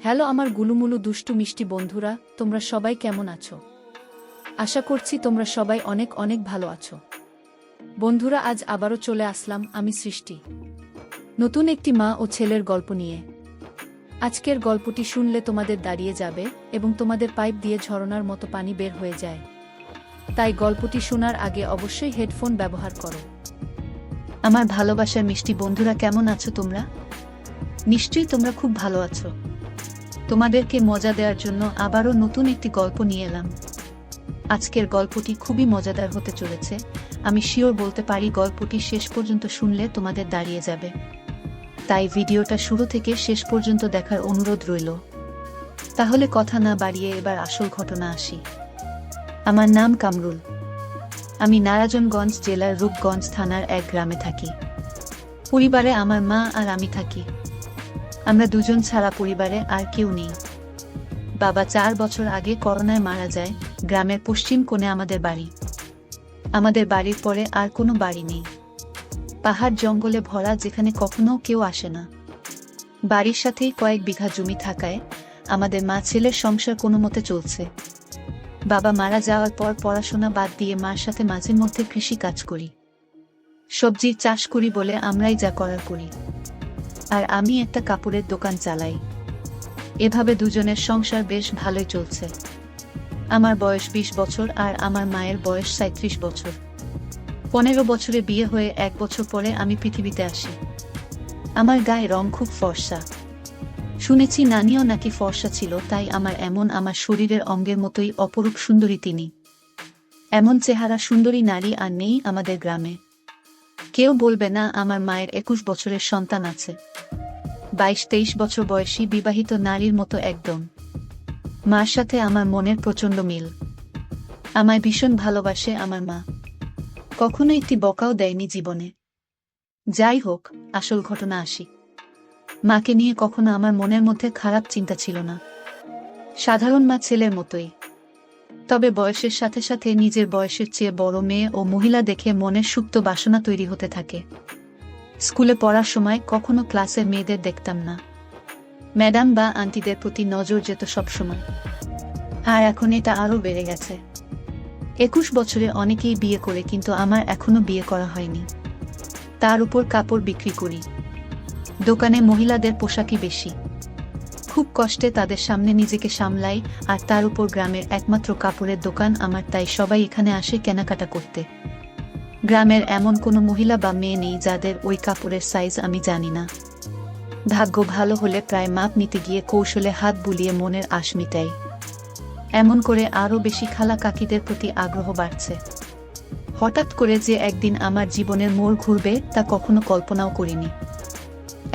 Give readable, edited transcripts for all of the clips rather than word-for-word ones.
Hello আমার গুলুমুলু দুষ্টু মিষ্টি বন্ধুরা, তোমরা সবাই কেমন আছো? আশা করছি তোমরা সবাই অনেক অনেক ভালো আছো। বন্ধুরা, আজ আবারও চলে আসলাম আমি সৃষ্টি, নতুন একটি মা ও ছেলের গল্প নিয়ে। আজকের গল্পটি শুনলে তোমাদের দাঁড়িয়ে যাবে এবং তোমাদের পাইপ দিয়ে ঝরনার মতো পানি বের হয়ে যায়। তাই গল্পটি শোনার আগে অবশ্যই হেডফোন ব্যবহার করো। আমার ভালোবাসার মিষ্টি বন্ধুরা, কেমন আছো তোমরা? নিশ্চয়ই তোমরা খুব ভালো আছো। তোমাদেরকে মজা দেওয়ার জন্য আবারও নতুন একটি গল্প নিয়ে এলাম। আজকের গল্পটি খুবই মজাদার হতে চলেছে। আমি শিওর বলতে পারি গল্পটি শেষ পর্যন্ত শুনলে তোমাদের দাঁড়িয়ে যাবে। তাই ভিডিওটা শুরু থেকে শেষ পর্যন্ত দেখার অনুরোধ রইল। তাহলে কথা না বাড়িয়ে এবার আসল ঘটনা আসি। আমার নাম কামরুল। আমি নারায়ণগঞ্জ জেলার রূপগঞ্জ থানার এক গ্রামে থাকি। পরিবারে আমার মা আর আমি থাকি। আমরা দুজন ছাড়া পরিবারে আর কেউ নেই। বাবা 4 বছর আগে করোনায় মারা যায়। গ্রামের পশ্চিম কোণে আমাদের বাড়ি। আমাদের বাড়ির পরে আর কোনো বাড়ি নেই। পাহাড় জঙ্গলে ভরা, যেখানে কখনো কেউ আসে না। বাড়ির সাথেই কয়েক বিঘা জমি থাকায় আমাদের মা ছেলের সংসার কোনো মতে চলছে। বাবা মারা যাওয়ার পর পড়াশোনা বাদ দিয়ে মার সাথে মাঝে মধ্যে কৃষি কাজ করি। সবজির চাষ করি বলে আমরাই যা করার করি। আর আমি একটা কাপড়ের দোকান চালাই। এভাবে দুজনের সংসার বেশ ভালোই চলছে। আমার বয়স 20 বছর আর আমার মায়ের বয়স 37 বছর। 15 বছরে বিয়ে হয়ে 1 বছর পরে আমি পৃথিবীতে আসি। আমার গায়ে রং খুব ফর্সা। শুনেছি নানিও নাকি ফর্সা ছিল, তাই আমার শরীরের অঙ্গের মতোই অপরূপ সুন্দরী তিনি। এমন চেহারা সুন্দরী নারী আর নেই আমাদের গ্রামে। কেউ বলবে না আমার মায়ের 21 বছরের সন্তান আছে। 22-23 বছর বয়সী বিবাহিত নারীর মতো একদম। মার সাথে আমার মনের প্রচণ্ড মিল। আমায় ভীষণ ভালোবাসে আমার মা। কখনো একটি বকাও দেয়নি জীবনে। যাই হোক, আসল ঘটনা আসি। মাকে নিয়ে কখনো আমার মনের মধ্যে খারাপ চিন্তা ছিল না। সাধারণ মা ছেলের মতোই। তবে বয়সের সাথে সাথে নিজের বয়সের চেয়ে বড় মেয়ে ও মহিলা দেখে মনের সুপ্ত বাসনা তৈরি হতে থাকে। স্কুলে পড়ার সময় কখনো ক্লাসের মেয়েদের দেখতাম না। ম্যাডাম বা আন্টিদের প্রতি নজর যেত সবসময়। আর এখন এটা আরও বেড়ে গেছে। 21 বছরে অনেকেই বিয়ে করে, কিন্তু আমার এখনো বিয়ে করা হয়নি। তার উপর কাপড় বিক্রি করি। দোকানে মহিলাদের পোশাকই বেশি। খুব কষ্টে তাদের সামনে নিজেকে সামলাই। আর তার উপর গ্রামের একমাত্র কাপড়ের দোকান আমার, তাই সবাই এখানে আসে কেনাকাটা করতে। গ্রামের এমন কোনো মহিলা বা মেয়ে নেই যাদের ওই কাপড়ের সাইজ আমি জানি না। ভাগ্য ভালো হলে প্রায় মাপ নিতে গিয়ে কৌশলে হাত বুলিয়ে মনের আশ মিটাই। এমন করে আরও বেশি খালা কাকিদের প্রতি আগ্রহ বাড়ছে। হঠাৎ করে যে একদিন আমার জীবনের মোড় ঘুরবে তা কখনো কল্পনাও করিনি।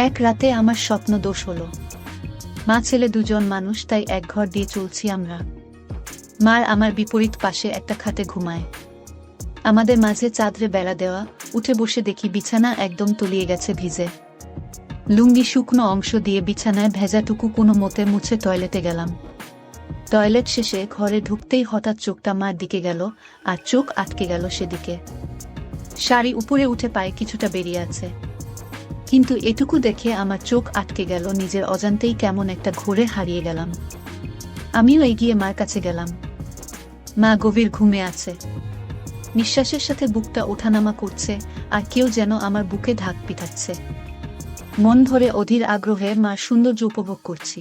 এক রাতে আমার স্বপ্ন দোষ হলো। মা ছেলে দুজন মানুষ, তাই এক ঘর দিয়ে চলছি আমরা। মার আমার বিপরীত পাশে একটা খাটে ঘুমায়। আমাদের মাঝে চাদরে বেড়া দেওয়া। উঠে বসে দেখি বিছানা একদম তলিয়ে গেছে ভিজে। লুঙ্গি শুকনো অংশ দিয়ে বিছানায় ভেজাটুকু কোনো মতে মুছে টয়লেটে গেলাম। টয়লেট শেষে ঘরে ঢুকতেই হঠাৎ চোখটা মার দিকে গেল, আর চোখ আটকে গেল সেদিকে। শাড়ি উপরে উঠে পায়ে কিছুটা বেরিয়ে আছে, কিন্তু এটুকু দেখে আমার চোখ আটকে গেল। নিজের অজান্তেই কেমন একটা ঘোরে হারিয়ে গেলাম। আমিও এগিয়ে মার কাছে গেলাম। মা গভীর ঘুমে আছে। নিঃশ্বাসের সাথে বুকটা ওঠানামা করছে, আর কেউ যেন আমার বুকে ঢাক পিটাচ্ছে। মন ভরে অধীর আগ্রহে মার সৌন্দর্য উপভোগ করছি।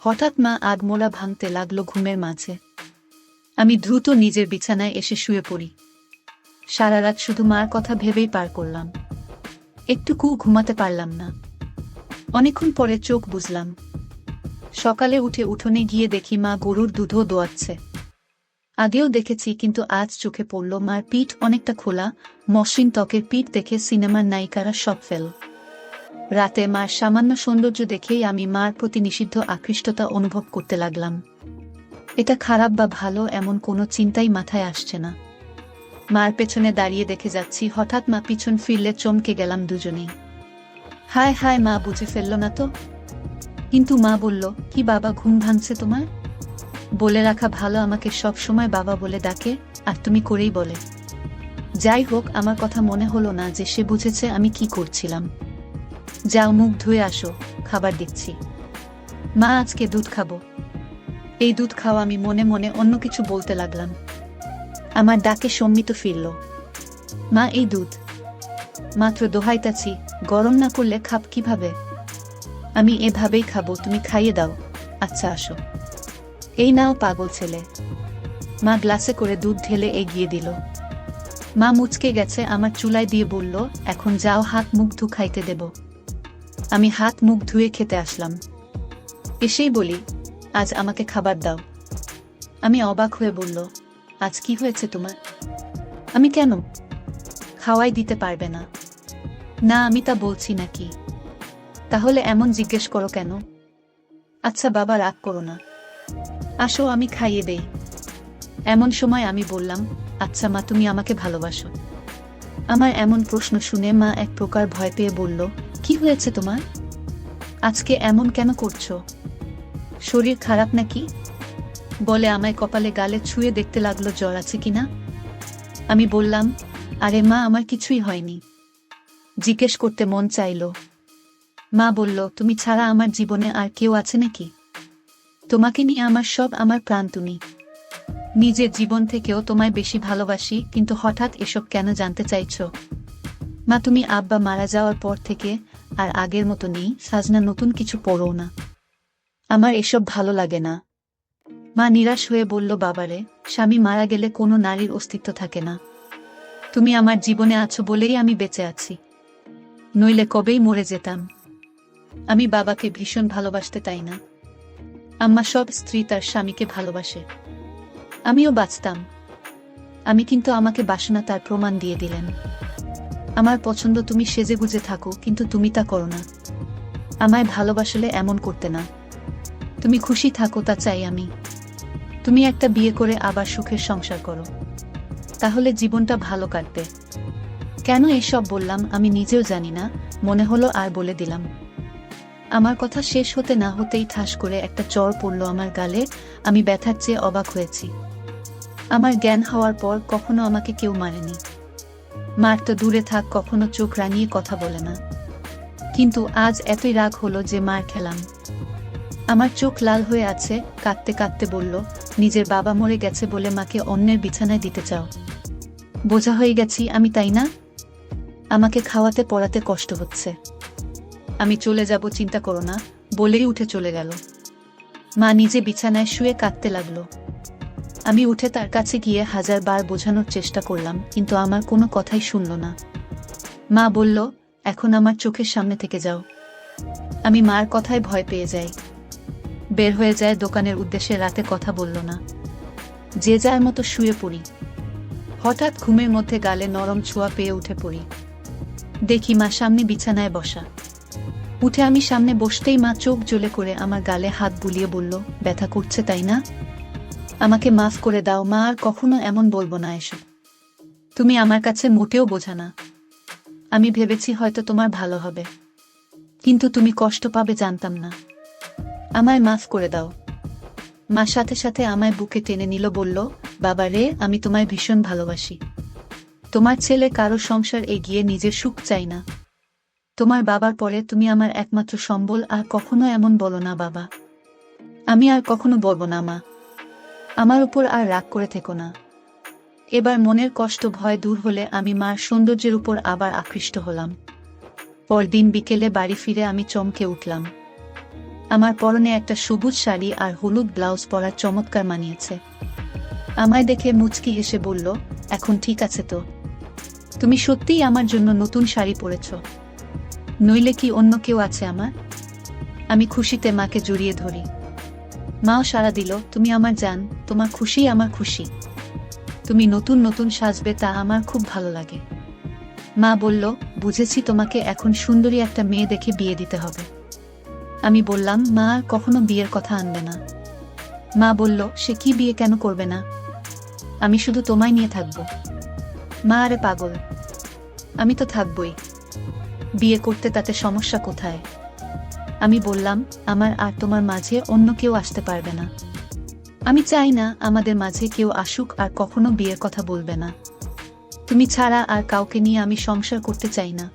হঠাৎ মা আধমোড়া ভাঙতে লাগলো ঘুমের মাঝে। আমি দ্রুত নিজের বিছানায় এসে শুয়ে পড়ি। সারা রাত শুধু মার কথা ভেবেই পার করলাম। একটুকু ঘুমাতে পারলাম না। অনেকক্ষণ পরে চোখ বুজলাম। সকালে উঠে উঠোনে গিয়ে দেখি মা গরুর দুধও দোয়াচ্ছে। আগেও দেখেছি, কিন্তু আজ চোখে পড়ল মার পিঠ অনেকটা খোলা। মসৃণ ত্বকের পিঠ দেখে সিনেমার নায়িকারা সব ফেল। রাতে মার সামান্য সৌন্দর্য দেখেই আমি মার প্রতি নিষিদ্ধ আকৃষ্টতা অনুভব করতে লাগলাম। এটা খারাপ বা ভালো এমন কোনো চিন্তাই মাথায় আসছে না। মার পেছনে দাঁড়িয়ে দেখে যাচ্ছি, হঠাৎ মা পিছন ফিরলে চমকে গেলাম দুজনেই। হায় হায়, মা বুঝে ফেলল না তো? কিন্তু মা বলল, কি বাবা, ঘুম ভাঙছে তোমার? বলে রাখা ভালো, আমাকে সব সময় বাবা বলে ডাকে, আর তুমি করেই বলে। যাই হোক, আমার কথা মনে হলো না যে সে বুঝেছে আমি কি করছিলাম। যাও, মুখ ধুয়ে আসো, খাবার দিচ্ছি। মা আজকে দুধ খাবো। এই দুধ খাওয়া আমি মনে মনে অন্য কিছু বলতে লাগলাম। আমার ডাকে সম্মিত ফিরল। মা এই দুধ মাত্র দোহাইতাছি, গরম না করলে খাব কিভাবে? আমি এভাবেই খাবো, তুমি খাইয়ে দাও। আচ্ছা আসো। এই নাও পাগল ছেলে। মা গ্লাসে করে দুধ ঢেলে এগিয়ে দিল। মা মুচকে গেছে আমার চুলায় দিয়ে বলল, এখন যাও হাত মুখ ধু খাইতে দেব। আমি হাত মুখ ধুয়ে খেতে আসলাম। এসেই বলি, আজ আমাকে খাবার দাও। আমি অবাক হয়ে বলল, আজ কি হয়েছে তোমার? আমি কেন? খাওয়াই দিতে পারবে না? না আমি তা বলছি নাকি। তাহলে এমন জিজ্ঞেস করো কেন? আচ্ছা বাবা রাগ করো না, আসো আমি খাইয়ে দেই। এমন সময় আমি বললাম, আচ্ছা মা তুমি আমাকে ভালোবাসো? আমার এমন প্রশ্ন শুনে মা এক প্রকার ভয় পেয়ে বলল, কি হয়েছে তোমার? আজকে এমন কেন করছো? শরীর খারাপ নাকি? বলে আমায় কপালে গালে ছুঁয়ে দেখতে লাগলো জ্বর আছে কিনা। আমি বললাম, আরে মা আমার কিছুই হয়নি। জিজ্ঞেস করতে মন চাইল। মা বলল, তুমি ছাড়া আমার জীবনে আর কেউ আছে নাকি? তোমাকে নিয়ে আমার সব, আমার প্রাণ তুমি। নিজের জীবন থেকেও তোমায় বেশি ভালোবাসি, কিন্তু হঠাৎ এসব কেন জানতে চাইছো? মা তুমি আব্বা মারা যাওয়ার পর থেকে আর আগের মতো নেই, সাজনা নতুন কিছু পড়ো না। আমার এসব ভালো লাগে না। মা নিরাশ হয়ে বলল, বাবারে, স্বামী মারা গেলে কোনো নারীর অস্তিত্ব থাকে না। তুমি আমার জীবনে আছো বলেই আমি বেঁচে আছি, নইলে কবেই মরে যেতাম। আমি বাবাকে ভীষণ ভালোবাসতে তাই না? আম্মা সব স্ত্রী তার স্বামীকে ভালোবাসে, আমিও বাঁচতাম। আমি কিন্তু আমাকে বাসনা তার প্রমাণ দিয়ে দিলেন। আমার পছন্দ তুমি সেজেগুজে থাকো, কিন্তু তুমি তা করো না। আমায় ভালোবাসলে এমন করতে না। তুমি খুশি থাকো, তা চাই আমি। তুমি একটা বিয়ে করে আবার সুখের সংসার করো, তাহলে জীবনটা ভালো কাটবে। কেন এসব বললাম আমি নিজেও জানি না, মনে হলো আর বলে দিলাম। আমার কথা শেষ হতে না হতেই ঠাস করে একটা চড় পড়ল আমার গালে। আমি ব্যথার চেয়ে অবাক হয়েছি। আমার জ্ঞান হওয়ার পর কখনো আমাকে কেউ মারেনি। মার তো দূরে থাক, কখনো চোখ রাঙিয়ে কথা বলে না। কিন্তু আজ এতই রাগ হলো যে মার খেলাম। আমার চোখ লাল হয়ে আছে, কাঁদতে কাঁদতে বলল, নিজের বাবা মরে গেছে বলে মাকে অন্যের বিছানায় দিতে চাও? বোঝা হয়ে গেছি আমি তাই না? আমাকে খাওয়াতে পড়াতে কষ্ট হচ্ছে। আমি চলে যাব, চিন্তা করো না, বলেই উঠে চলে গেল। মা নিজে বিছানায় শুয়ে কাঁদতে লাগলো। আমি উঠে তার কাছে গিয়ে 1000 বার বোঝানোর চেষ্টা করলাম, কিন্তু আমার কোনো কথাই শুনল না। মা বলল, এখন আমার চোখের সামনে থেকে যাও। আমি মার কথায় ভয় পেয়ে যাই, বের হয়ে যায় দোকানের উদ্দেশ্যে। রাতে কথা বলল না, যে যার মতো শুয়ে পড়ি। হঠাৎ ঘুমের মধ্যে গালে নরম ছোঁয়া পেয়ে উঠে পড়ি। দেখি মা সামনে বিছানায় বসা। উঠে আমি সামনে বসতেই মা চোখ জ্বলে করে আমার গালে হাত বুলিয়ে বলল, ব্যথা করছে তাই না? আমাকে মাফ করে দাও মা, আর কখনো এমন বলবো না এসব। তুমি আমার কাছে মোটেও বোঝা না। আমি ভেবেছি হয়তো তোমার ভালো হবে, কিন্তু তুমি কষ্ট পাবে জানতাম না। আমায় মাফ করে দাও। মা সাথে সাথে আমায় বুকে টেনে নিল, বলল, বাবা রে, আমি তোমায় ভীষণ ভালোবাসি। তোমার ছেলে কারো সংসার এগিয়ে নিজের সুখ চাই না। তোমার বাবার পরে তুমি আমার একমাত্র সম্বল, আর কখনো এমন বলো না বাবা। আমি আর কখনো বলবো না মা। আমার উপর আর রাগ করে থেকো না। এবার মনের কষ্ট ভয় দূর হলে আমি মার সৌন্দর্যের উপর আবার আকৃষ্ট হলাম। পরদিন বিকেলে বাড়ি ফিরে আমি চমকে উঠলাম। আমার পরনে একটা সবুজ শাড়ি আর হলুদ ব্লাউজ পরা চমৎকার মানিয়েছে। আমায় দেখে মুচকি হেসে বলল, এখন ঠিক আছে তো? তুমি সত্যিই আমার জন্য নতুন শাড়ি পরেছ, নইলে কি অন্য কেউ আছে আমার? আমি খুশিতে মাকে জড়িয়ে ধরি। মাও সাড়া দিল, তুমি আমার জান, তোমার খুশি আমার খুশি। তুমি নতুন নতুন সাজবে, তা আমার খুব ভালো লাগে। মা বলল, বুঝেছি, তোমাকে এখন সুন্দরী একটা মেয়ে দেখে বিয়ে দিতে হবে। আমি বললাম, মা আর কখনো বিয়ের কথা আনবে না। মা বলল, সে কি, বিয়ে কেন করবে না? আমি শুধু তোমায় নিয়ে থাকব। মা, আরে পাগল, আমি তো থাকবই। বিয়ে করতে তাতে সমস্যা কোথায়? আমি বললাম, আমার আর তোমার মাঝে অন্য কেউ আসতে পারবে না। আমি চাই না আমাদের মাঝে কেউ আসুক আর কখনো বিয়ের কথা বলবে না। তুমি ছাড়া আর কাউকে নিয়ে আমি সংসার করতে চাই না।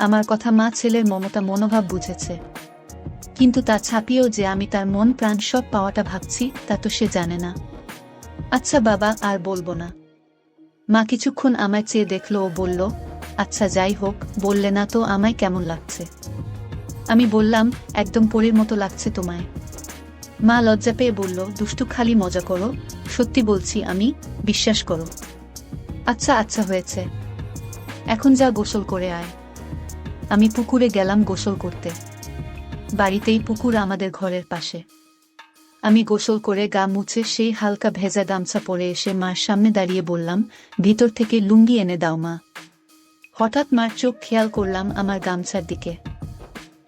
আমার কথা মা ছেলের মমতা মনোভাব বুঝেছে, কিন্তু তা ছাপিয়েও যে আমি তার মন প্রাণ সব পাওয়াটা ভাবছি তা তো সে জানে না। আচ্ছা বাবা, আর বলবো না। মা কিছুক্ষণ আমায় চেয়ে দেখল ও বলল, আচ্ছা যাই হোক, বললে না তো আমায় কেমন লাগছে? আমি বললাম, একদম পরীর মতো লাগছে তোমায়। মা লজ্জা পেয়ে বলল, দুষ্টু, খালি মজা করো, সত্যি বলছি আমি, বিশ্বাস করো। আচ্ছা আচ্ছা হয়েছে, এখন যা গোসল করে আয়। আমি পুকুরে গেলাম গোসল করতে। বাড়িতেই পুকুর আমাদের ঘরের পাশে। আমি গোসল করে গা মুছে সেই হালকা ভেজা গামছা পরে এসে মার সামনে দাঁড়িয়ে বললাম, ভিতর থেকে লুঙ্গি এনে দাও মা। হঠাৎ মার চোখ খেয়াল করলাম আমার গামছার দিকে।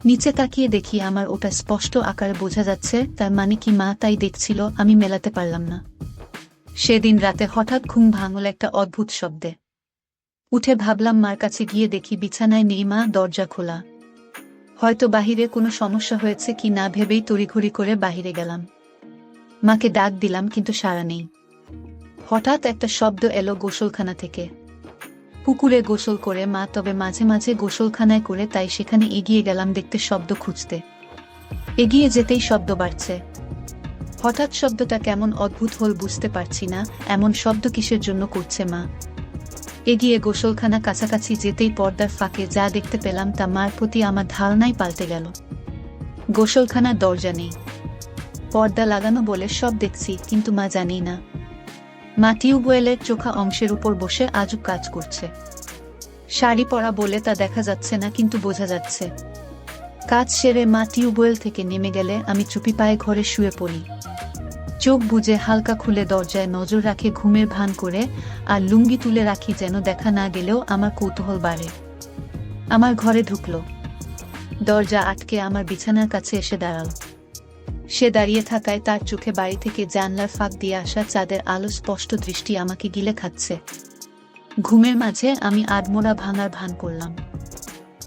নিচে তাকিয়ে দেখি আমার ওটা স্পষ্ট আকারে বোঝা যাচ্ছে। তার মানে কি মা তাই দেখছিল? আমি মেলাতে পারলাম না। সেদিন রাতে হঠাৎ ঘুম ভাঙল একটা অদ্ভুত শব্দে। উঠে ভাবলাম মার কাছে গিয়ে দেখি বিছানায় নেই মা, দরজা খোলা। হয়তো বাহিরে কোনো সমস্যা হয়েছে কি না ভেবেই তড়িঘড়ি করে বাহিরে গেলাম। মাকে ডাক দিলাম কিন্তু সাড়া নেই। হঠাৎ একটা শব্দ এলো গোসলখানা থেকে। পুকুরে গোসল করে মা, তবে মাঝে মাঝে গোসলখানায় করে, তাই সেখানে এগিয়ে গেলাম দেখতে, শব্দ খুঁজতে। এগিয়ে যেতেই শব্দ বাড়ছে। হঠাৎ শব্দটা কেমন অদ্ভুত হল, বুঝতে পারছি না এমন শব্দ কিসের জন্য করছে মা। এগিয়ে গোসলখানা কাছাকাছি যেতেই পর্দার ফাঁকে যা দেখতে পেলাম তা মার প্রতি আমার ধারণাই পাল্টে গেল। গোসলখানার দরজা নেই, পর্দা লাগানো বলে সব দেখছি, কিন্তু মা জানি না। মা টিউবওয়েলের চোখা অংশের উপর বসে আজব কাজ করছে। শাড়ি পরা বলে তা দেখা যাচ্ছে না, কিন্তু বোঝা যাচ্ছে। কাজ সেরে মা টিউবওয়েল থেকে নেমে গেলে আমি চুপি পায়ে ঘরে শুয়ে পড়ি। চোখ বুজে হালকা খুলে দরজায় নজর রাখে ঘুমের ভান করে, আর লুঙ্গি তুলে রাখি যেন দেখা না গেলেও আমার কৌতূহল বাড়ে। আমার ঘরে ঢুকলো, দরজা আটকে আমার বিছানার কাছে এসে দাঁড়াল। সে দাঁড়িয়ে থাকায় তার চোখে বাড়ি থেকে জানলার ফাঁক দিয়ে আসা চাঁদের আলো স্পষ্ট দৃষ্টি আমাকে গিলে খাচ্ছে। ঘুমের মাঝে আমি আধমোড়া ভাঙার ভান করলাম।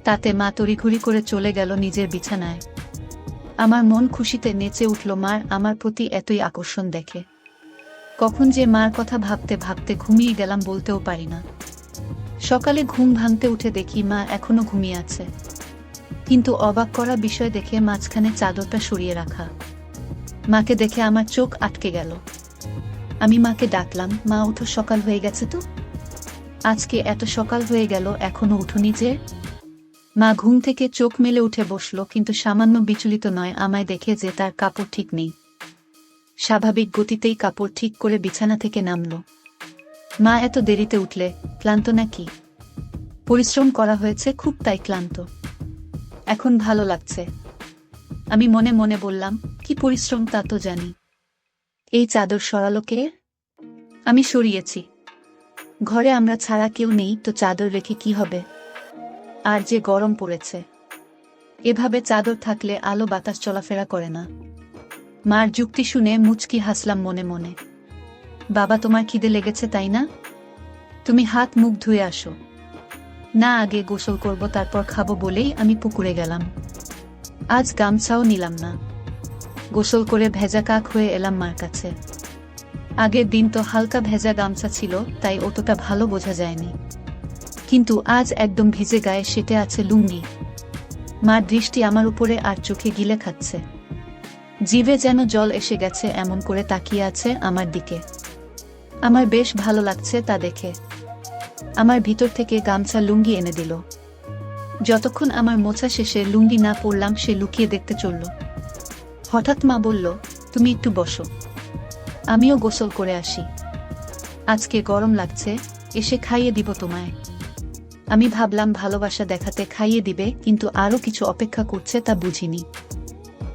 তাতে মা তড়িঘড়ি করে চলে গেল নিজের বিছানায়। আমার মন খুশিতে নেচে উঠল। মার আমার প্রতি এতই আকর্ষণ দেখে কখন যে মার কথা ভাবতে ভাবতে ঘুমিয়ে গেলাম বলতেও পারি না। সকালে ঘুম ভাঙতে উঠে দেখি মা এখনো ঘুমিয়ে আছে, কিন্তু অবাক করা বিষয় দেখে মাঝখানে চাদরটা সরিয়ে রাখা। মাকে দেখে আমার চোখ আটকে গেল। আমি মাকে ডাকলাম, মা ওঠো, সকাল হয়ে গেছে তো। আজকে এত সকাল হয়ে গেল এখনো উঠোনি যে? মা ঘুম থেকে চোখ মেলে উঠে বসলো, কিন্তু সামান্য বিচলিত নয় আমায় দেখে যে তার কাপড় ঠিক নেই। স্বাভাবিক গতিতেই কাপড় ঠিক করে বিছানা থেকে নামলো। মা এত দেরিতে উঠলে, ক্লান্ত নাকি? পরিশ্রম করা হয়েছে খুব, তাই ক্লান্ত। এখন ভালো লাগছে। আমি মনে মনে বললাম, কি পরিশ্রম তা তো জানি। এই চাদর সরালো কে? আমি সরিয়েছি। ঘরে আমরা ছাড়া কেউ নেই, তো চাদর রেখে কি হবে? আর যে গরম পড়েছে, এভাবে চাদর থাকলে আলো বাতাস চলাফেরা করে না। মার যুক্তি শুনে মুচকি হাসলাম মনে মনে। বাবা, তোমার খিদে লেগেছে তাই না? তুমি হাত মুখ ধুয়ে আসো। না, আগে গোসল করব, তারপর খাবো বলেই আমি পুকুরে গেলাম। আজ গামছাও নিলাম না। গোসল করে ভেজা কাক হয়ে এলাম মার কাছে। আগের দিন তো হালকা ভেজা গামছা ছিল, তাই অতটা ভালো বোঝা যায়নি, কিন্তু আজ একদম ভিজে গায়ে সেটে আছে লুঙ্গি। মার দৃষ্টি আমার উপরে আর চোখে গিলে খাচ্ছে। জিভে যেন জল এসে গেছে, এমন করে তাকিয়ে আছে আমার দিকে। আমার বেশ ভালো লাগছে তা দেখে। আমার ভিতর থেকে গামছা লুঙ্গি এনে দিল। যতক্ষণ আমার মোছা শেষে লুঙ্গি না পরলাম সে লুকিয়ে দেখতে চলল। হঠাৎ মা বলল, তুমি একটু বসো, আমিও গোসল করে আসি। আজকে গরম লাগছে, এসে খাইয়ে দিব তোমায়। আমি ভাবলাম ভালোবাসা দেখাতে খাইয়ে দিবে, কিন্তু আরও কিছু অপেক্ষা করছে তা বুঝিনি।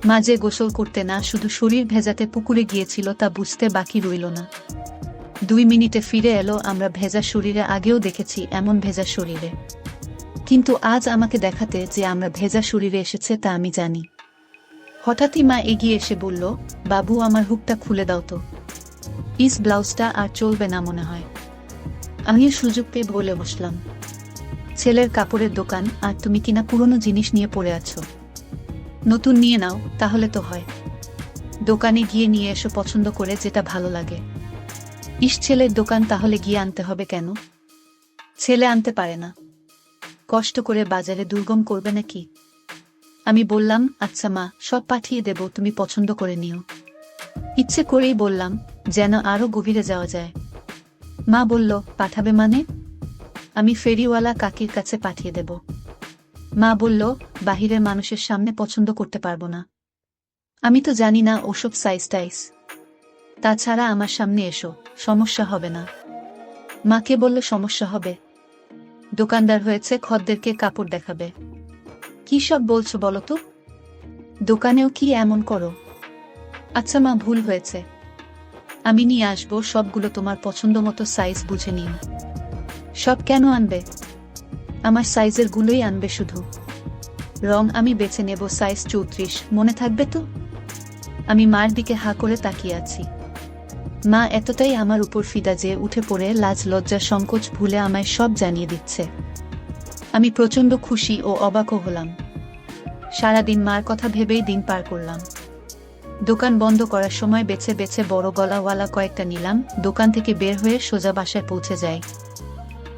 মা যে গোসল করতে না, শুধু শরীর ভেজাতে পুকুরে গিয়েছিল তা বুঝতে বাকি রইল না। 2 মিনিটে ফিরে এলো। আমরা ভেজা শরীরে আগেও দেখেছি এমন ভেজা শরীরে, কিন্তু আজ আমাকে দেখাতে যে আমরা ভেজা শরীরে এসেছে তা আমি জানি। হঠাৎই মা এগিয়ে এসে বলল, বাবু আমার হুকটা খুলে দাও তো, পিস ব্লাউজটা আর চলবে না মনে হয়। আমিও সুযোগ পেয়ে বলে বসলাম, ছেলের কাপড়ের দোকান, আর তুমি কিনা পুরনো জিনিস নিয়ে পড়ে আছো। নতুন নিয়ে নাও, তাহলে তো হয়। দোকানে গিয়ে নিয়ে এসো পছন্দ করে যেটা ভালো লাগে। ছেলের দোকান, তাহলে গিয়ে আনতে হবে কেন? ছেলে আনতে পারে না? কষ্ট করে বাজারে দুর্গম করবে নাকি? আমি বললাম, আচ্ছা মা, সব পাঠিয়ে দেব, তুমি পছন্দ করে নিও। ইচ্ছে করেই বললাম, যেন আরো গভীরে যাওয়া যায়। মা বলল, পাঠাবে মানে? আমি ফেরিওয়ালা কাকির কাছে পাঠিয়ে দেব। মা বলল, বাহিরের মানুষের সামনে পছন্দ করতে পারবো না। আমি তো জানি না ওসব সাইজ টাইজ। তাছাড়া আমার সামনে এসো, সমস্যা হবে না। মাকে বলল, সমস্যা হবে? দোকানদার হয়েছে, খদ্দেরকে কাপড় দেখাবে। কি সব বলছো বলো তো? দোকানেও কি এমন করো? আচ্ছা মা, ভুল হয়েছে। আমি নিয়ে আসবো সবগুলো, তোমার পছন্দ মতো সাইজ বুঝে নিও। সব কেন আনবে? আমার সাইজের গুলোই আনবে শুধু। রং আমি বেছে নেব সাইজ 34, মনে থাকবে তো? আমি মার দিকে হা করে তাকিয়ে আছি। মা এতটাই আমার উপর ফিদা যে উঠে পড়ে লাজ লজ্জা সংকোচ ভুলে আমায় সব জানিয়ে দিচ্ছে। আমি প্রচণ্ড খুশি ও অবাকও হলাম। সারাদিন মার কথা ভেবেই দিন পার করলাম। দোকান বন্ধ করার সময় বেছে বেছে বড় গলাওয়ালা কয়েকটা নিলাম। দোকান থেকে বের হয়ে সোজা বাসায় পৌঁছে যাই।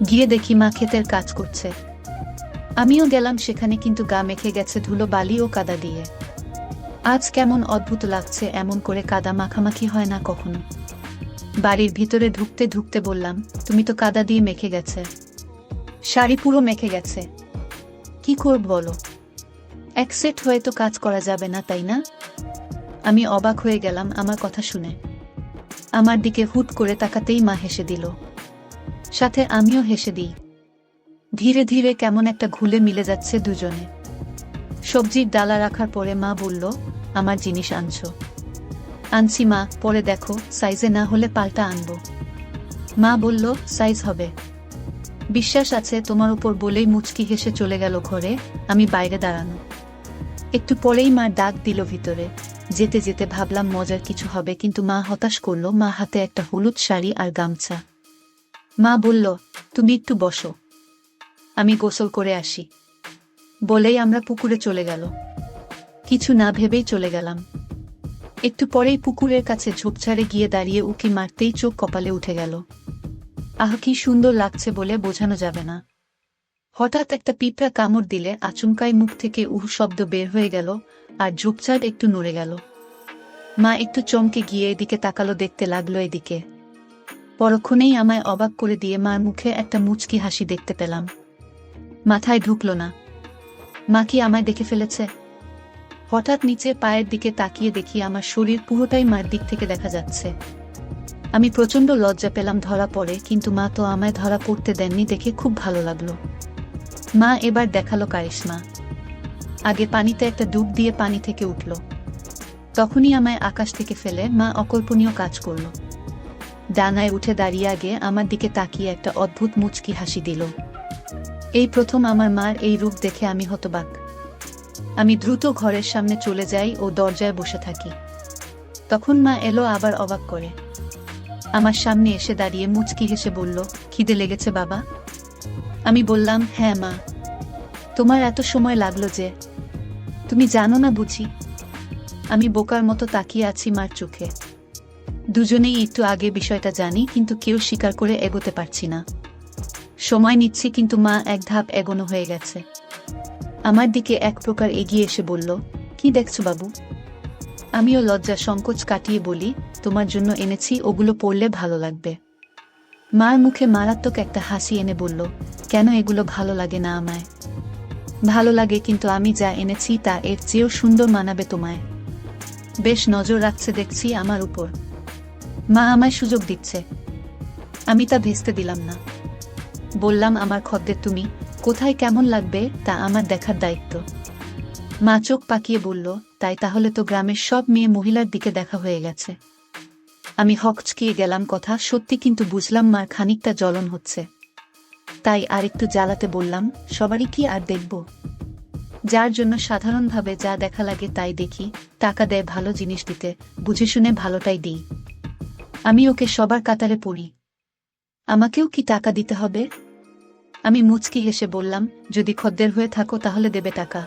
গিয়ে দেখি মা ক্ষেতের কাজ করছে। আমিও গেলাম সেখানে, কিন্তু গা মেখে গেছে ধুলো বালি ও কাদা দিয়ে। আজ কেমন অদ্ভুত লাগছে, এমন করে কাদা মাখামাখি হয় না কখনো। বাড়ির ভিতরে ঢুকতে ঢুকতে বললাম, তুমি তো কাদা দিয়ে মেখে গেছে, শাড়ি পুরো মেখে গেছে, কি করব বলো? এক সেট হয়ে তো কাজ করা যাবে না, তাই না? আমি অবাক হয়ে গেলাম আমার কথা শুনে। আমার দিকে হুট করে তাকাতেই মা হেসে দিল। সাথে আমিও হেসে দিই। ধীরে ধীরে কেমন একটা ঘুলে মিলে যাচ্ছে দুজনে। সবজির ডালা রাখার পরে মা বলল, আমার জিনিস আনছো? আনছি মা, পরে দেখো, সাইজে না হলে পাল্টা আনবো। মা বলল, সাইজ হবে, বিশ্বাস আছে তোমার উপর, বলেই মুচকি হেসে চলে গেল ঘরে। আমি বাইরে দাঁড়ানো। একটু পরেই মা ডাক দিল ভিতরে। যেতে যেতে ভাবলাম মজার কিছু হবে, কিন্তু মা হতাশ করলো। মা হাতে একটা হলুদ শাড়ি আর গামছা। মা বলল, তুমি একটু বসো, আমি গোসল করে আসি। বলেই আমরা পুকুরে চলে গেল। কিছু না ভেবেই চলে গেলাম। একটু পরেই পুকুরের কাছে ঝোপঝাড়ে গিয়ে দাঁড়িয়ে উকি মারতেই চোখ কপালে উঠে গেল। আহ, কি সুন্দর লাগছে বলে বোঝানো যাবে না। হঠাৎ একটা পিঁপড়া কামড় দিলে আচমকাই মুখ থেকে উহু শব্দ বের হয়ে গেল, আর ঝোপঝাড় একটু নড়ে গেল। মা একটু চমকে গিয়ে এদিকে তাকালো, দেখতে লাগলো এদিকে। পরক্ষণেই আমায় অবাক করে দিয়ে মার মুখে একটা মুচকি হাসি দেখতে পেলাম। মাথায় ঢুকলো না। মা কি আমায় দেখে ফেলেছে? হঠাৎ নিচে পায়ের দিকে তাকিয়ে দেখি আমার শরীর পুরোটাই মার দিক থেকে দেখা যাচ্ছে। আমি প্রচণ্ড লজ্জা পেলাম ধরা পড়ে, কিন্তু মা তো আমায় ধরা পড়তে দেননি দেখে খুব ভালো লাগলো। মা এবার দেখালো কারিশমা। আগে পানিতে একটা ডুব দিয়ে পানি থেকে উঠল। তখনই আমায় আকাশ থেকে ফেলে মা অকল্পনীয় কাজ করল। ডানায় উঠে দাঁড়িয়ে আগে আমার দিকে তাকিয়ে একটা অদ্ভুত মুচকি হাসি দিল। এই প্রথম আমার মার এই রূপ দেখে আমি হতবাক। আমি দ্রুত ঘরের সামনে চলে যাই ও দরজায় বসে থাকি। তখন মা এলো, আবার অবাক করে আমার সামনে এসে দাঁড়িয়ে মুচকি হেসে বলল, খিদে লেগেছে বাবা? আমি বললাম, হ্যাঁ মা। তোমার এত সময় লাগলো যে? তুমি জানো না বুঝি? আমি বোকার মতো তাকিয়ে আছি মার চোখে। দুজনেই একটু আগে বিষয়টা জানি, কিন্তু কেউ স্বীকার করে এগোতে পারছি না। সময় নিচ্ছি, কিন্তু মা এক ধাপ এগোনো হয়ে গেছে। আমার দিকে এক প্রকার এগিয়ে এসে বলল, কি দেখছো বাবু? আমিও লজ্জা সংকোচ কাটিয়ে বলি, তোমার জন্য এনেছি, ওগুলো পড়লে ভালো লাগবে। মার মুখে মারাত্মক একটা হাসি এনে বলল, কেন এগুলো ভালো লাগে না আমায়? ভালো লাগে, কিন্তু আমি যা এনেছি তা এর চেয়েও সুন্দর মানাবে তোমায়। বেশ নজর রাখছে দেখছি আমার উপর। মা আমায় সুযোগ দিচ্ছে। আমি তা ভেস্তে দিলাম না। বললাম, আমার খদ্দের তুমি, কোথায় কেমন লাগবে তা আমার দেখার দায়িত্ব। মা চোখ পাকিয়ে বলল, তাই তাহলে তো গ্রামের সব মেয়ে মহিলার দিকে দেখা হয়ে গেছে। আমি হকচকিয়ে গেলাম কথা সত্যি, কিন্তু বুঝলাম মার খানিকটা জ্বলন হচ্ছে। তাই আরেকটু জ্বালাতে বললাম, সবারই কি আর দেখব? যার জন্য সাধারণভাবে যা দেখা লাগে তাই দেখি। টাকা দেয় ভালো জিনিস দিতে, বুঝে শুনে ভালোটাই দিই। আমি ওকে সবার কাতারে পড়ি, আমাকেও কি টাকা দিতে হবে? আমি মুচকি হেসে বললাম, যদি খদ্দের হয়ে থাকো তাহলে দেবে টাকা।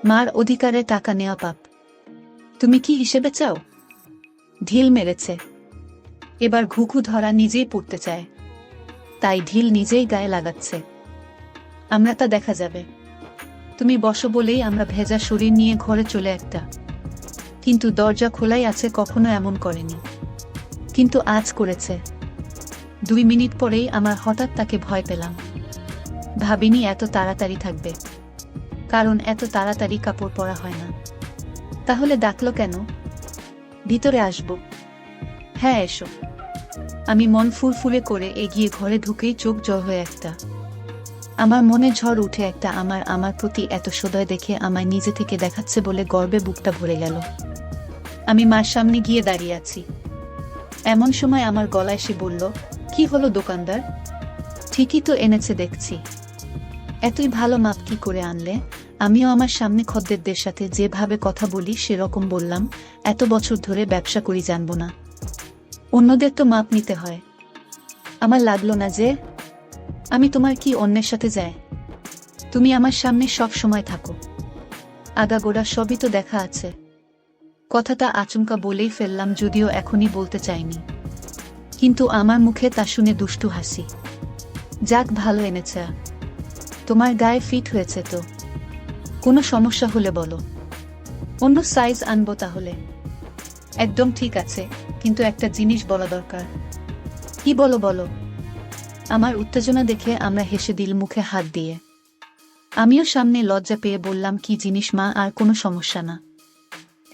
মার অধিকারে টাকা নেওয়া পাপ। তুমি কি হিসেবে চাও? ঢিল মেরেছে। এবার ঘুঘু ধরা নিজেই পড়তে চায়, তাই ঢিল নিজেই গায়ে লাগাচ্ছে। আমরা তা দেখা যাবে। তুমি বসো বলেই আমরা ভেজা শরীর নিয়ে ঘরে চলে একটা, কিন্তু দরজা খোলাই আছে, কখনো এমন করেনি, কিন্তু আজ করেছে। 2 মিনিট পরেই আমার হঠাৎ তাকে ভয় পেলাম। ভাবিনি এত তাড়াতাড়ি থাকবে, কারণ এত তাড়াতাড়ি কাপড় পরা হয় না। তাহলে ডাকলো কেন? ভিতরে আসবো? হ্যাঁ এসো। আমি মন ফুরফুরে করে এগিয়ে ঘরে ঢুকেই চোখ জল হয়ে একটা, আমার মনে ঝড় উঠে একটা, আমার প্রতি এত সদয় দেখে আমায় নিজে থেকে দেখাচ্ছে বলে গর্বে বুকটা ভরে গেল। আমি মার সামনে গিয়ে দাঁড়িয়ে আছি। এমন সময় আমার গলায় সে বলল, কি হলো দোকানদার? ঠিকই তো এনেছে দেখছি। এতই ভালো মাপ কি করে আনলে? আমিও আমার সামনে খদ্দেরদের সাথে যেভাবে কথা বলি সেরকম বললাম, এত বছর ধরে ব্যবসা করি, জানবো না অন্যদের তো মাপ নিতে হয়। আমার লাগলো না যে আমি তোমার কি অন্যের সাথে যায়? তুমি আমার সামনে সব সময় থাকো, আগাগোড়া সবই তো দেখা আছে। কথাটা আচমকা বলেই ফেললাম, যদিও এখনই বলতে চাইনি, কিন্তু আমার মুখে তা শুনে দুষ্টু হাসি। যাক, ভালো এনেছে। তোমার গায়ে ফিট হয়েছে তো? কোনো সমস্যা হলে বলো, অন্য সাইজ আনবো তাহলে। একদম ঠিক আছে, কিন্তু একটা জিনিস বলা দরকার। কি বলো বলো। আমার উত্তেজনা দেখে আমরা হেসে দিল মুখে হাত দিয়ে। আমিও সামনে লজ্জা পেয়ে বললাম, কি জিনিস মা? আর কোনো সমস্যা না,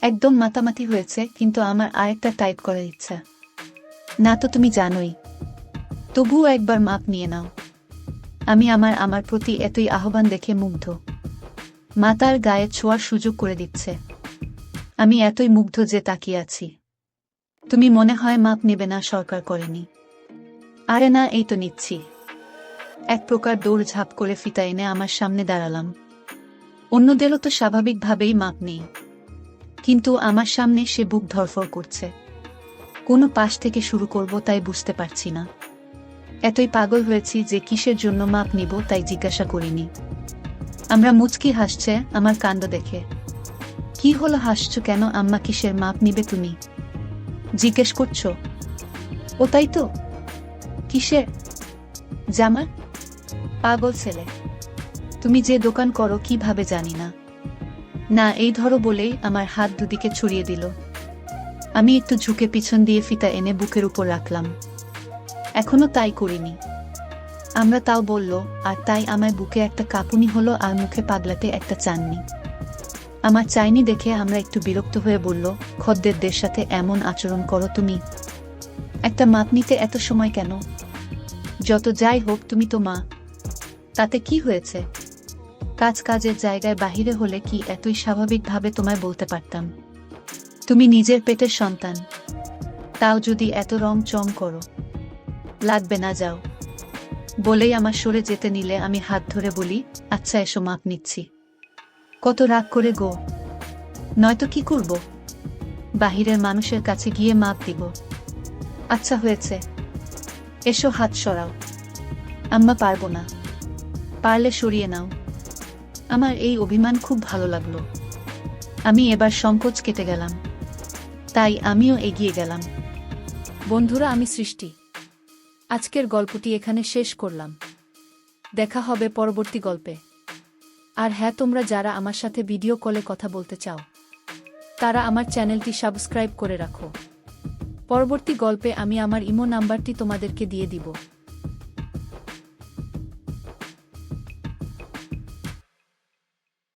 একদম মাতামাতি হয়েছে, কিন্তু আমার আরেকটা টাইট করার ইচ্ছা। না তো তুমি জানোই, তবুও একবার মাপ নিয়ে নাও। আমি আমার প্রতি এতই আহ্বান দেখে মুগ্ধ। মা তার গায়ে ছোঁয়ার সুযোগ করে দিচ্ছে। আমি এতই মুগ্ধ যে তাকিয়ে আছি। তুমি মনে হয় মাপ নেবে না? সরকার করেনি? আরে না, এই তো নিচ্ছি। এক প্রকার দৌড় ঝাঁপ করে ফিতা এনে আমার সামনে দাঁড়ালাম। অন্যদেরও তো স্বাভাবিকভাবেই মাপ নেই, কিন্তু আমার সামনে সে বুক ধরফর করছে। কোনো পাশ থেকে শুরু করব তাই বুঝতে পারছি না। এতই পাগল হয়েছি যে কিসের জন্য মাপ নিব তাই জিজ্ঞাসা করিনি। আমরা মুচকি হাসছে আমার কাণ্ড দেখে। কি হলো, হাসছো কেন আম্মা? কিসের মাপ নিবে তুমি জিজ্ঞেস করছো? ও তাই তো। কিসের? জামা? পাগল ছেলে, তুমি যে দোকান করো কিভাবে জানি না। না, এই ধরো বলেই আমার হাত দুদিকে ছড়িয়ে দিল। আমি একটু ঝুঁকে পিছন দিয়ে ফিতা এনে বুকের উপর রাখলাম। এখনো তাই করিনি। আমরা তাও বলল, আর তাই আমায় বুকে একটা কাঁপুনি হলো আর মুখে পাগলাতে একটা চাননি। আমার চাইনি দেখে আমরা একটু বিরক্ত হয়ে বলল, খদ্দেরদের সাথে এমন আচরণ করো তুমি? একটা মাপ নিতে এত সময় কেন? যত যাই হোক তুমি তো মা, তাতে কি হয়েছে? কাজের জায়গায় বাহিরে হলে কি এতই স্বাভাবিকভাবে তোমায় বলতে পারতাম? তুমি নিজের পেটের সন্তান, তাও যদি এত রং চং করো। লাগবে না, যাও। বলেই আমার সরে যেতে নিলে আমি হাত ধরে বলি, আচ্ছা এসো মাপ নিচ্ছি। কত রাগ করে গো, নয়তো কি করব? বাহিরের মানুষের কাছে গিয়ে মাপ দিব? আচ্ছা হয়েছে, এসো হাত সরাও। আম্মা পারবো না। পারলে সরিয়ে নাও। আমার এই অভিমান খুব ভালো লাগলো। আমি এবার সংকোচ কেটে গেলাম, তাই আমিও এগিয়ে গেলাম। বন্ধুরা, আমি সৃষ্টি। আজকের গল্পটি এখানে শেষ করলাম। দেখা হবে পরবর্তী গল্পে। আর হ্যাঁ, তোমরা যারা আমার সাথে ভিডিও কলে কথা বলতে চাও তারা আমার চ্যানেলটি সাবস্ক্রাইব করে রাখো। পরবর্তী গল্পে আমি আমার ইমো নাম্বারটি তোমাদেরকে দিয়ে দিব।